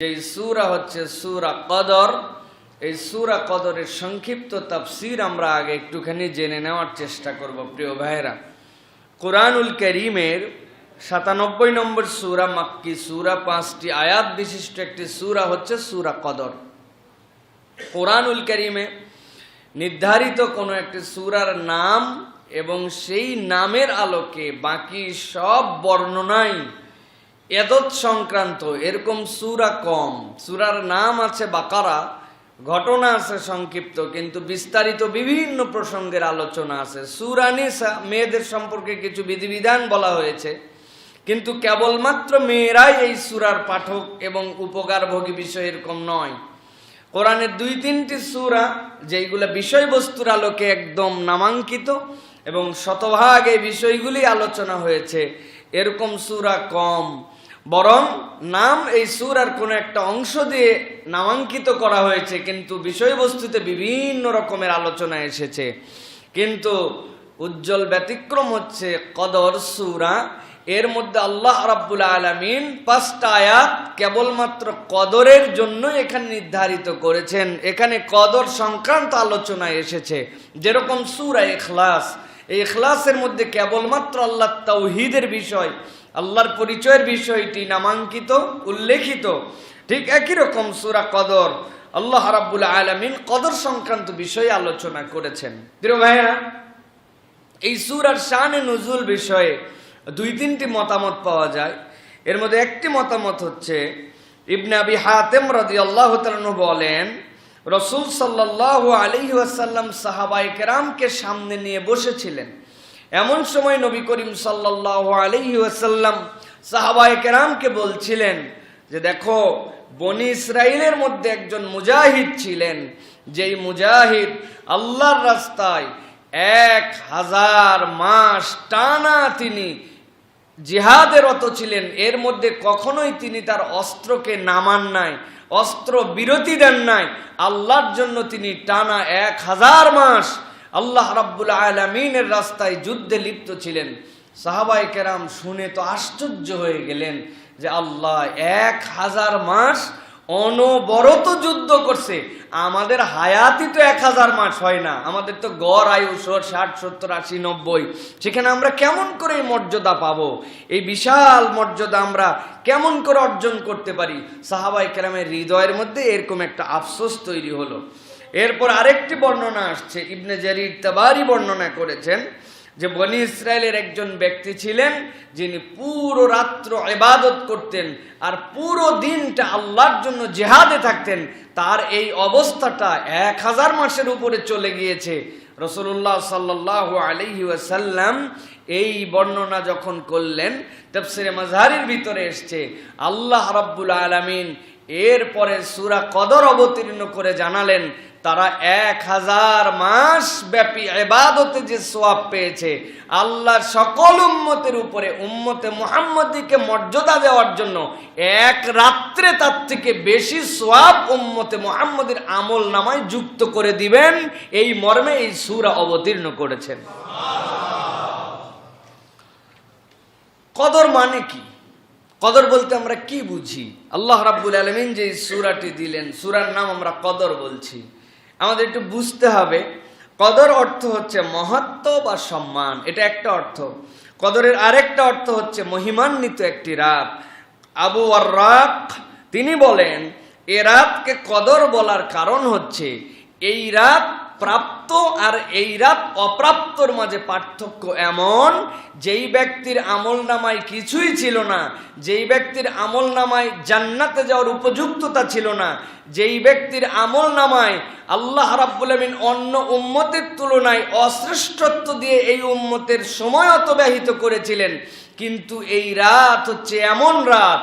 এই সূরা হচ্ছে সূরা কদর। এই সূরা কদরের সংক্ষিপ্ত তাফসীর আমরা আগে একটুখানি জেনে নেওয়ার চেষ্টা করব। প্রিয় ভাইরা, কোরআনুল কারীমের ৯৭ নম্বর সূরা মাক্কি সূরা, ৫টি আয়াত বিশিষ্ট একটি সূরা হচ্ছে সূরা কদর। কোরআনুল কারীমে নির্ধারিত কোনো একটি সূরার নাম এবং সেই নামের আলোকে বাকি সব বর্ণনাই এদত সংক্রান্ত এরকম সূরা কম। সূরার নাম আছে বাকারা, ঘটনা আছে সংক্ষিপ্ত, কিন্তু বিস্তারিত বিভিন্ন প্রসঙ্গের আলোচনা আছে। সূরা নিসা মেয়েদের সম্পর্কে কিছু বিধিবিধান বলা হয়েছে, কিন্তু কেবলমাত্র মেয়েরাই এই সূরার পাঠক এবং উপকারভোগী বিষয় এরকম নয়। কোরআনের ২-৩টি সূরা যেইগুলো বিষয়বস্তুর আলোকে একদম নামাঙ্কিত এবং শতভাগ এই বিষয়গুলি আলোচনা হয়েছে, এরকম সূরা কম। বরং নাম এই সূরার কোনো একটা অংশ দিয়ে নামাঙ্কিত করা হয়েছে, কিন্তু বিষয়বস্তুতে বিভিন্ন রকমের আলোচনা এসেছে। কিন্তু উজ্জ্বল ব্যতিক্রম হচ্ছে কদর সূরা। এর মধ্যে আল্লাহ রাব্বুল আলামিন ৫টা আয়াত কেবলমাত্র কদরের জন্য এখানে নির্ধারিত করেছেন। এখানে কদর সংক্রান্ত আলোচনা এসেছে, যেরকম সূরা ইখলাস। এই ইখলাসের মধ্যে কেবলমাত্র আল্লাহর তাওহীদের বিষয়, আল্লাহর পরিচয়ের বিষয়টি নামাঙ্কিত, উল্লেখিত। ঠিক একই রকম সূরা কদর, আল্লাহ রাব্বুল আলামিন কদর সংক্রান্ত বিষয়ে আলোচনা করেছেন। প্রিয় ভাইরা, এই সূরার শানে নুজুল বিষয়ে ২-৩টি মতামত পাওয়া যায়। এর মধ্যে একটি মতামত হচ্ছে ইবনে আবি হাতেম রাদিয়াল্লাহু তাআলা বলেন, রাসূল সাল্লাল্লাহু আলাইহি ওয়াসাল্লাম সাহাবায়ে কেরামকে সামনে নিয়ে বসেছিলেন। এমন সময় নবী করিম সাল্লাল্লাহু আলাইহি ওয়াসাল্লাম সাহাবায়ে কেরামকে বলছিলেন যে, দেখো, বনি ইসরাইলের মধ্যে একজন মুজাহিদ ছিলেন, যেই মুজাহিদ আল্লাহর রাস্তায় ১০০০ মাস টানা তিনি জিহাদে রত ছিলেন। এর মধ্যে কখনোই তিনি তার অস্ত্রকে নামান নাই, অস্ত্র বিরতি দেন নাই। আল্লাহর জন্য তিনি টানা ১০০০ মাস আল্লাহ রাব্বুল আলামিনের রাস্তায় যুদ্ধে লিপ্ত ছিলেন। সাহাবায়ে কেরাম শুনে তো আশ্চর্য হয়ে গেলেন যে আল্লাহ ১০০০ মাস অনবরত যুদ্ধ করছে। আমাদের হায়াতই তো ১০০০ মাস হয় না, আমাদের তো গড় আয়ু ৬০, ৭০, ৮০, ৯০। সেখানে আমরা কেমন করে এই মর্যাদা পাবো? এই বিশাল মর্যাদা আমরা কেমন করে অর্জন করতে পারি? সাহাবায়ে কেরামের হৃদয়ের মধ্যে এরকম একটা আফসোস তৈরি হলো। এরপর আরেকটি বর্ণনা আসছে, ইবনে জারির তাবারি বর্ণনা করেছেন যে বনি ইসরায়েলের একজন ব্যক্তি ছিলেন যিনি পুরো রাত্র ইবাদত করতেন আর পুরো দিনটা আল্লাহর জন্য জিহাদে থাকতেন। তার এই অবস্থাটা ১০০০ মাসের উপরে চলে গিয়েছে। রাসূলুল্লাহ সাল্লাল্লাহু আলাইহি ওয়াসাল্লাম এই বর্ণনা যখন করলেন, তাফসীরে মাযহারির ভিতরে এসছে আল্লাহ রাব্বুল আলামিন এরপরে সূরা কদর অবতীর্ণ করে জানালেন তারা ১০০০ মাস ব্যাপী ইবাদতে যে সওয়াব পেয়েছে, আল্লাহর সকল উম্মতের উপরে উম্মতে মুহাম্মদীকে মর্যাদা দেওয়ার জন্য এক রাত্রে তার থেকে বেশি সওয়াব উম্মতে মুহাম্মদের আমল নামায় যুক্ত করে দিবেন। এই মর্মে এই সূরা অবতীর্ণ করেছেন। কদর মানে কি? কদর বলতে আমরা কি বুঝি? আল্লাহ রাব্বুল আলামিন যে সূরাটি দিলেন, সূরার নাম আমরা কদর বলছি। আমাদের একটু বুঝতে হবে, কদর অর্থ হচ্ছে মহত্ব বা সম্মান, এটা একটা অর্থ। কদরের আরেকটা অর্থ হচ্ছে মহিমান্বিত একটি রাত। আবু ওয়াররাক তিনি বলেন, এ রাতকে কদর বলার কারণ হচ্ছে এই রাত প্রাপ্ত আর এই রাত অপ্রাপ্তর মাঝে পার্থক্য এমন, যেই ব্যক্তির আমল নামায় কিছুই ছিল না, যেই ব্যক্তির আমল নামায় জান্নাতে যাওয়ার উপযুক্ততা ছিল না, যেই ব্যক্তির আমল নামায় আল্লাহ রাব্বুল আলামিন অন্য উম্মতের তুলনায় অশ্রেষ্ঠত্ব দিয়ে এই উম্মতের সময় অতিবাহিত করেছিলেন, কিন্তু এই রাত হচ্ছে এমন রাত,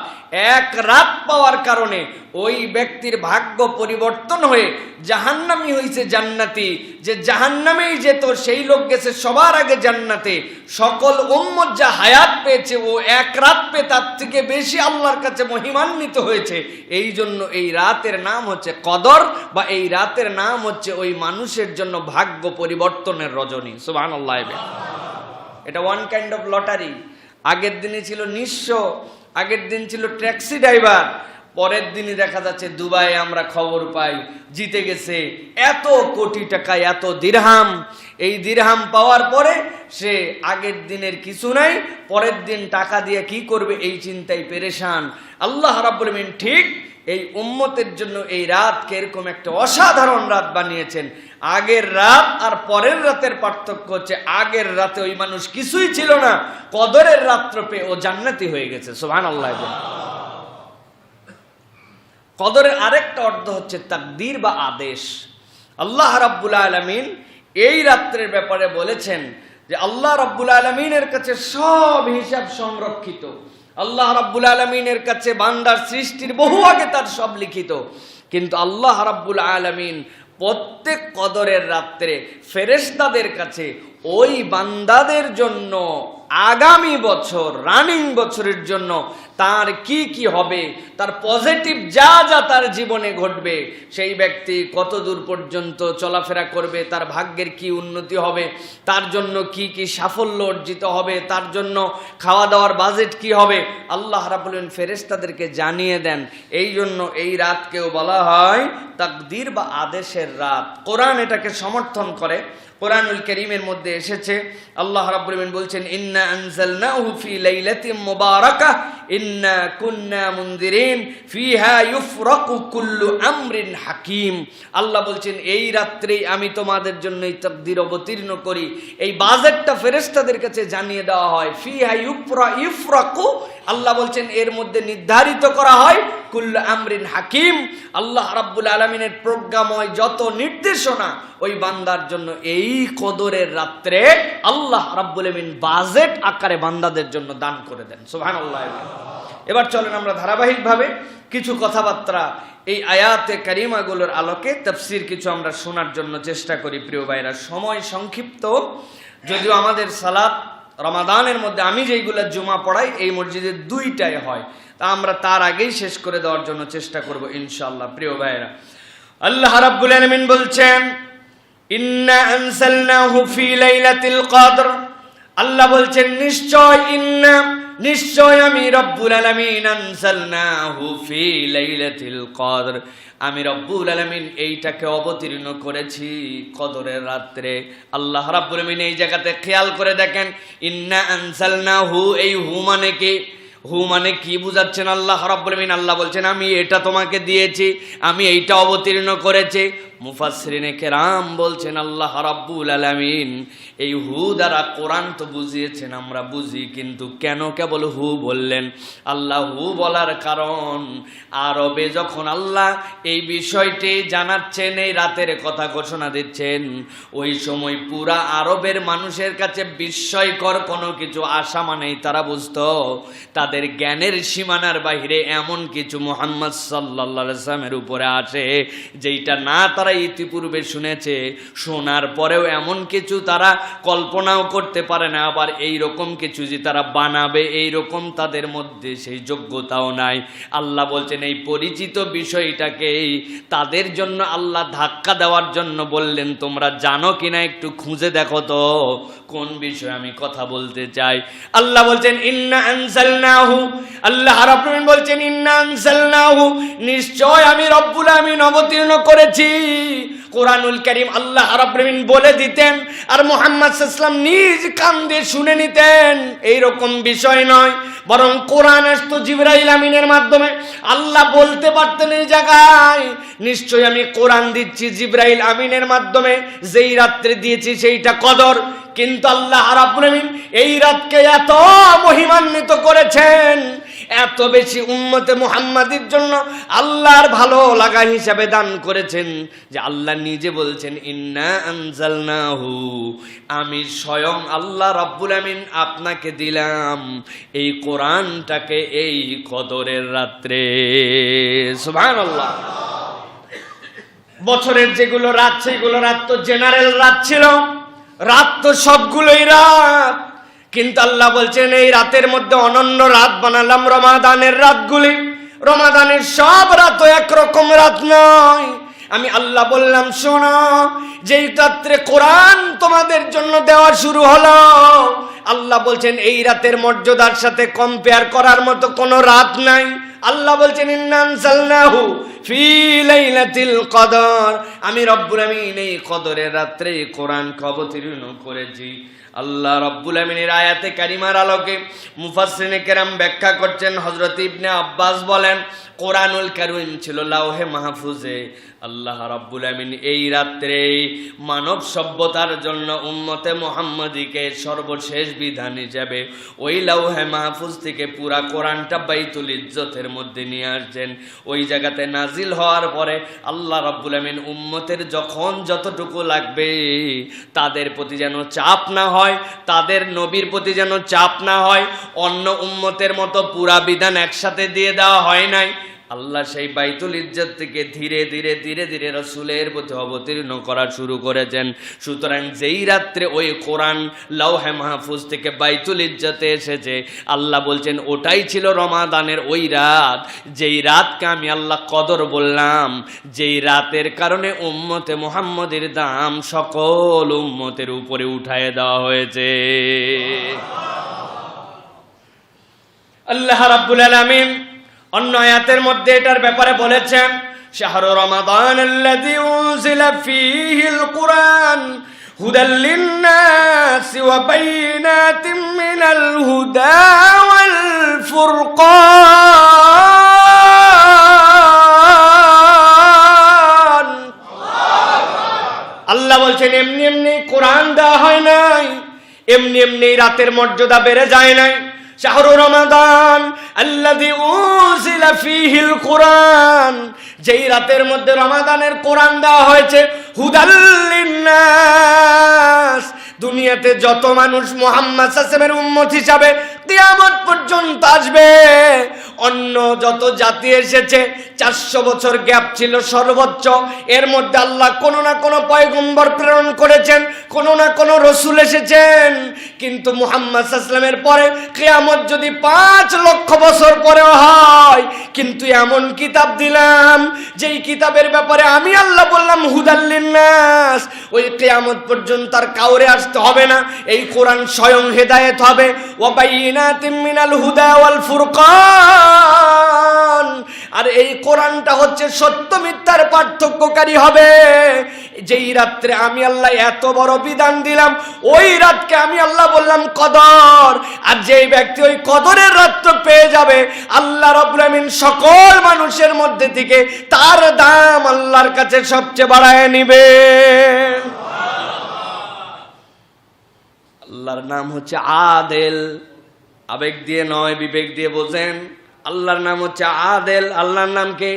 এক রাত পাওয়ার কারণে ওই ব্যক্তির ভাগ্য পরিবর্তন হয়ে জাহান্নামী হয়েছে জান্নাতি। যে জাহান্নামেই যেত সেই লোক গেছে সবার আগে জান্নাতে। সকল উম্মত যা হায়াত পেয়েছে ও এক রাত পেয়ে তার থেকে বেশি আল্লাহর কাছে মহিমান্বিত হয়েছে। এই জন্য এই রাতের নাম হচ্ছে কদর, বা এই রাতের নাম হচ্ছে ওই মানুষের জন্য ভাগ্য পরিবর্তনের রজনী। সুবহানাল্লাহ। এটা ওয়ান কাইন্ড অফ লটারি। আগের দিনে ছিল নিঃস্ব, আগের দিন ছিল ট্যাক্সি ড্রাইভার, পরের দিনই দেখা যাচ্ছে দুবাইয়ে আমরা খবর পাই জিতে গেছে এত কোটি টাকা, এত দিরহাম। এই দিরহাম পাওয়ার পরে সে আগের দিনের কিছু নাই, পরের দিন টাকা দিয়ে কি করবে এই চিন্তায় পেরেশান। আল্লাহ রাব্বুল আলামিন ঠিক এই উম্মতের জন্য এই রাতকে এরকম একটা অসাধারণ রাত বানিয়েছেন। আগের রাত আর পরের রাতের পার্থক্য হচ্ছে, আগের রাতে ওই মানুষ কিছুই ছিল না, কদরের রাত্র পেয়ে ও জান্নাতি হয়ে গেছে। সুবহানাল্লাহ। কদরের আরেকটা অর্থ হচ্ছে তাকদীর বা আদেশ। আল্লাহ রাব্বুল আলামিন এই রাত্রের ব্যাপারে বলেছেন যে আল্লাহ রাব্বুল আলামিনের কাছে সব হিসাব সংরক্ষিত। আল্লাহ রাব্বুল আলামিনের কাছে বান্দার সৃষ্টির বহু আগে তার সব লিখিত, কিন্তু আল্লাহ রাব্বুল আলামিন প্রত্যেক কদরের রাত্রে ফেরেশতাদের কাছে ওই বান্দাদের জন্য আগামী বছর, রানিং বছরের জন্য তার কি কি হবে, তার পজিটিভ যা যা তার জীবনে ঘটবে, সেই ব্যক্তি কত দূর পর্যন্ত চলাফেরা করবে, তার ভাগ্যের কি উন্নতি হবে, তার জন্য কি কি সাফল্য অর্জিত হবে, তার জন্য খাওয়া দাওয়ার বাজেট কি হবে, আল্লাহ রাব্বুল আলামিন ফেরেশতাদেরকে জানিয়ে দেন। এই জন্য এই রাতকেও বলা হয় তাকদীর বা আদেশের রাত। কোরআন এটাকে সমর্থন করে। কোরআনুল কারীমের মধ্যে এসেছে, আল্লাহ রাব্বুল আলামিন বলছেন ইন্না আনজালনাহু ফি লাইলাতিন মুবারাকাহ ইন্না কুন্না মুনজিরিন ফিহা ইউফরাকু কুল্লু আমরিন হাকিম। আল্লাহ বলছেন এই রাত্রেই আমি তোমাদের জন্য এই তাকদীর অবতীর্ণ করি। এই বাজেটটা ফেরেশতাদের কাছে জানিয়ে দেওয়া হয়। ফিহা ইউফরাকু, আল্লাহ বলছেন এর মধ্যে নির্ধারিত করা হয় কুল্লু আমরিন হাকিম। আল্লাহ রাব্বুল আলামিনের প্রজ্ঞাময় যত নির্দেশনা ওই বান্দার জন্য এই কদরের রাত্রে আল্লাহ রাব্বুল আলামিন বাজেট আকারে বান্দাদের জন্য দান করে দেন। সুবহানাল্লাহ। এবার চলেন আমরা ধারাবাহিকভাবে কিছু কথাবার্তা এই আয়াতে কারিমাগুলোর আলোকে তাফসীর কিছু আমরা শোনার জন্য চেষ্টা করি। প্রিয় ভাইরা, সময় সংক্ষিপ্ত, যদিও আমাদের সালাত রমাদানের মধ্যে আমি যেইগুলো জুমা পড়াই এই মসজিদে 2টায় হয়, তা আমরা তার আগেই শেষ করে দেওয়ার জন্য চেষ্টা করব ইনশাআল্লাহ। প্রিয় ভাইরা, আল্লাহ রাব্বুল আলামিন বলছেন ইন্না আনজালনাহু ফি লাইলাতিল কদর। আল্লাহ বলছেন নিশ্চয় আমি রব্বুল আলামিন আনজালনাহু ফি লাইলাতিল কদর, আমি রব্বুল আলামিন এইটাকে অবতীর্ণ করেছি কদরের রাত্রে। আল্লাহ রাব্বুল আলামিন এই জায়গাতে খেয়াল করে দেখেন, ইন্না আনজালনাহু, এই হু মানে কি? হু মানে কি বুঝাচ্ছেন আল্লাহ রাব্বুল আলামিন? আল্লাহ বলছেন আমি এটা তোমাকে দিয়েছি, আমি এইটা অবতীর্ণ করেছি। মুফাসসিরিনে কেরাম বলছেন আল্লাহ রাব্বুল আলামিন এই হু দ্বারা কোরআন তো বুঝিয়েছেন, আমরা বুঝি, কিন্তু কেন কেবল হু বললেন? আল্লাহ হু বলার কারণ, আরবে যখন আল্লাহ এই বিষয়টি জানাচ্ছেন, এই রাতের কথা ঘোষণা দিচ্ছেন, ওই সময় পুরা আরবের মানুষের কাছে বিস্ময়কর কোনো কিছু আসা মানেই তারা বুঝতো তাদের জ্ঞানের সীমানার বাইরে এমন কিছু মুহাম্মদ সাল্লাল্লাহু আলাইহি ওয়াসাল্লামের উপরে আসে যেটা না তারা ইতিপূর্বে শুনেছে, শোনার পরেও এমন কিছু তারা কল্পনাও করতে পারে না, আবার এই রকম কিছু যে তারা বানাবে এই রকম তাদের মধ্যে সেই যোগ্যতাও নাই। আল্লাহ বলছেন এই পরিচিত বিষয়টাকে তাদের জন্য আল্লাহ ধাক্কা দেওয়ার জন্য বললেন তোমরা জানো কিনা একটু খুঁজে দেখো তো কোন বিষয়ে আমি কথা বলতে চাই। আল্লাহ বলছেন ইন্না আনজালনাহু, আল্লাহ রাব্বুল আলামিন বলছেন ইন্না আনজালনাহু, নিশ্চয় আমি রব্বুল আলামিন অবতীর্ণ করেছি। কোরআনুল কারীম আল্লাহ রাব্বুল আলামিন বলে দিতেন আর মুহাম্মদ সাল্লাল্লাহু আলাইহি ওয়াসাল্লাম নিজ কান দিয়ে শুনে নিতেন, এইরকম বিষয় নয়, বরং কোরআন আসতো জিবরাইল আমিনের মাধ্যমে। আল্লাহ বলতে পারতেন এই জায়গায় নিশ্চয় আমি কোরআন দিচ্ছি জিবরাইল আমিনের মাধ্যমে, যেই রাত্রে দিয়েছি সেইটা কদর, কিন্তু আল্লাহ রাব্বুল আলামিন এই রাতকে এত মহিমান্বিত করেছেন, এত বেশি উম্মতে মুহাম্মাদির জন্য আল্লাহর ভালো লাগা হিসাবে দান করেছেন যে আল্লাহ নিজে বলছেন ইন্না আনজালনাহু, আমি স্বয়ং আল্লাহ রাব্বুল আমিন আপনাকে দিলাম এই কোরআনটাকে এই কদরের রাত্রে। সুবহানাল্লাহ। বছরের যেগুলো রাত সেগুলো রাত তো জেনারেল রাত ছিল, রাত তো সবগুলোই রাত, কিন্তু আল্লাহ বলছেন এই রাতের মধ্যে অনন্য রাত বানালাম রমাদানের রাতগুলি। রমাদানের সব রাত একরকম রাত নয়। আমি আল্লাহ বললাম শোনো, যেই রাত্রে কোরআন তোমাদের জন্য দেওয়া শুরু হলো, আল্লাহ বলছেন এই রাতের মর্যাদার সাথে কম্পেয়ার করার মতো কোনো রাত নাই। আল্লাহ বলছেন ইন্না আনজালনাহু ফি লাইলাতিল কদর, আমি রব্বুল আমিন এই কদরের রাত্রে কোরআনকে অবতীর্ণ করেছি। আল্লাহ রব্বুল আমিনের আয়াতে কারিমার আলোকে মুফাসসিরিনে কেরাম ব্যাখ্যা করছেন। হযরত ইবনে আব্বাস বলেন কোরআনুল কারীম ছিল লাওহে মাহফুজে। আল্লাহ রাব্বুল আমিন এই রাত্রে মানব সভ্যতার জন্য উম্মতে মুহাম্মাদীকে সর্বশেষ বিধান হিসেবে ওই লাওহে মাহফুজ থেকে পুরা কোরআনটা বাইতুল ইজ্জতের মধ্যে নিয়ে আসছেন। ওই জায়গাতে নাজিল হওয়ার পরে আল্লাহ রাব্বুল আমিন উম্মতের যখন যতটুকু লাগবে তাদের প্রতি যেন চাপ না হয়, তাদের নবীর প্রতি যেন চাপ না হয়, অন্য উম্মতের মতো পুরা বিধান একসাথে দিয়ে দেওয়া হয় নাই। আল্লাহ সেই বাইতুল ইজ্জত থেকে ধীরে ধীরে ধীরে ধীরে রাসূলের প্রতি অবতীর্ণ করা শুরু করেছেন। সুতরাং যেই রাত্রে ওই কোরআন লাওহে মাহফুজ থেকে বাইতুল ইজ্জতে এসেছে, আল্লাহ বলছেন ওটাই ছিল রমাদানের ওই রাত, যেই রাতকে আমি আল্লাহ কদর বললাম, যেই রাতের কারণে উম্মতে মুহাম্মদের দাম সকল উম্মতের উপরে উঠায় দেওয়া হয়েছে। আল্লাহ রাব্বুল আলামিন অন্য আয়াতের মধ্যে এটার ব্যাপারে বলেছেন শাহরু রমাদান আল্লাযী উনজিলা ফীহিল কুরআন হুদাল লিন-নাস ওয়া বাইনাতিম মিনাল হুদা ওয়াল ফুরকান। আল্লাহ বলছেন এমনি এমনি কোরআন দেওয়া হয় নাই, এমনি এমনি রাতের মর্যাদা বেড়ে যায় নাই। শাহরু রমাদান আল্লাযী উনজিলা ফীহিল কুরআন, যেই রাতের মধ্যে রমাদানের কোরআন দেওয়া হয়েছে, হুদাল লিন-নাস, দুনিয়াতে যত মানুষ মুহাম্মদ সাল্লাল্লাহু আলাইহি ওয়াসাল্লামের উম্মত হিসাবে কিয়ামত পর্যন্ত আসবে, অন্য যত জাতি এসেছে 400 বছর গ্যাপ ছিল সর্বোচ্চ, এর মধ্যে আল্লাহ কোনো না কোনো পয়গম্বর প্রেরণ করেছেন, কোনো না কোনো রসুল এসেছেন। কিন্তু মুহাম্মদ সাল্লাল্লাহু আলাইহি ওয়াসাল্লামের পরে কিয়ামত যদি 5 লক্ষ বছর পরেও হয়, কিন্তু এমন কিতাব দিলাম যেই কিতাবের ব্যাপারে আমি আল্লাহ বললাম হুদাল লিন-নাস, ওই কিয়ামত পর্যন্ত আর কাউরে আসতে হবে না, এই কোরআন স্বয়ং হেদায়েত হবে। ওয়া বাইনাতিম মিনাল হুদা ওয়াল ফুরকান, আর এই কোরআনটা হচ্ছে সত্য মিথ্যার পার্থক্যকারী হবে। যেই রাত্রে আমি আল্লাহ এত বড় বিধান দিলাম, ওই রাতকে আমি আল্লাহ বললাম কদর, আর যেই ব্যক্তি ওই কদরের রাত্র পেয়ে যাবে, আল্লাহ রাব্বুল আমিন সকল মানুষের মধ্যে থেকে তার দাম আল্লাহর কাছে সবচেয়ে বাড়ায় নিবে। আল্লাহর নাম হচ্ছে আদেল, আবেগ দিয়ে নয় বিবেক দিয়ে বোঝেন। আল্লাহর নাম হচ্ছে আদেল। আল্লাহর নাম কি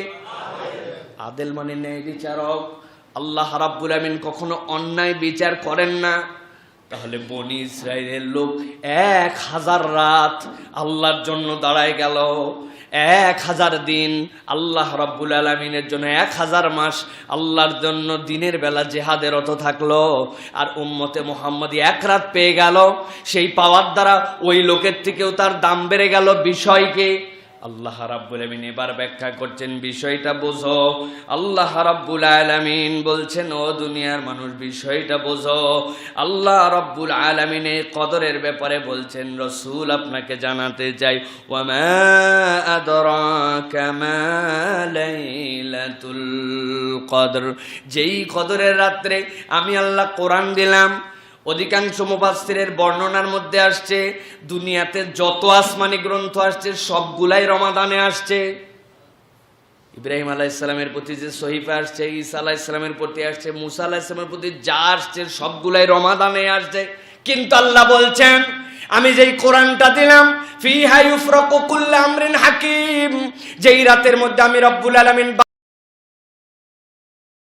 আদেল, মানে ন্যায় বিচারক। আল্লাহ রাব্বুল আমিন কখনো অন্যায় বিচার করেন না। তাহলে বনি ইসরাইলের লোক 1000 রাত আল্লাহর জন্য দাঁড়ায় গেল, 1000 দিন আল্লাহ রাব্বুল আলামিনের জন্য, 1000 মাস আল্লাহর জন্য দিনের বেলা জিহাদে রত থাকলো, আর উম্মতে মুহাম্মদী 1 রাত পেয়ে গেল। সেই পাওয়ার দ্বারা ওই লোকের থেকেও তার দাম বেড়ে গেল। বিষয়কে আল্লাহ রাব্বুল আমিন এবার ব্যাখ্যা করছেন, বিষয়টা বোঝো। আল্লাহ রাব্বুল আলামিন বলছেন ও দুনিয়ার মানুষ বিষয়টা বোঝো। আল্লাহ রাব্বুল আলামিন এই কদরের ব্যাপারে বলছেন, রাসূল আপনাকে জানাতে চাই, ওয়া মা আদরাকা মা লাইলাতুল কদর, যেই কদরের রাত্রে আমি আল্লাহ কোরআন দিলাম। অধিকাংশ মুফাসসিরের বর্ণনার মধ্যে আসছে দুনিয়াতে যত আসমানি গ্রন্থ আসছে সবগুলাই রমাদানে আসছে। ইব্রাহিম আলাইহিস সালামের প্রতি যে সহিফা আসছে, ঈসা আলাইহিস সালামের প্রতি আসছে, মুসা আলাইহিস সালামের প্রতি যা আসছে সবগুলাই রমাদানে আসছে। কিন্তু আল্লাহ বলছেন আমি যেই কোরআনটা দিলাম, ফিহা ইউফরাকু কুল্লু আমরিন হাকিম, যেই রাতের মধ্যে আমি রব্বুল আলামিন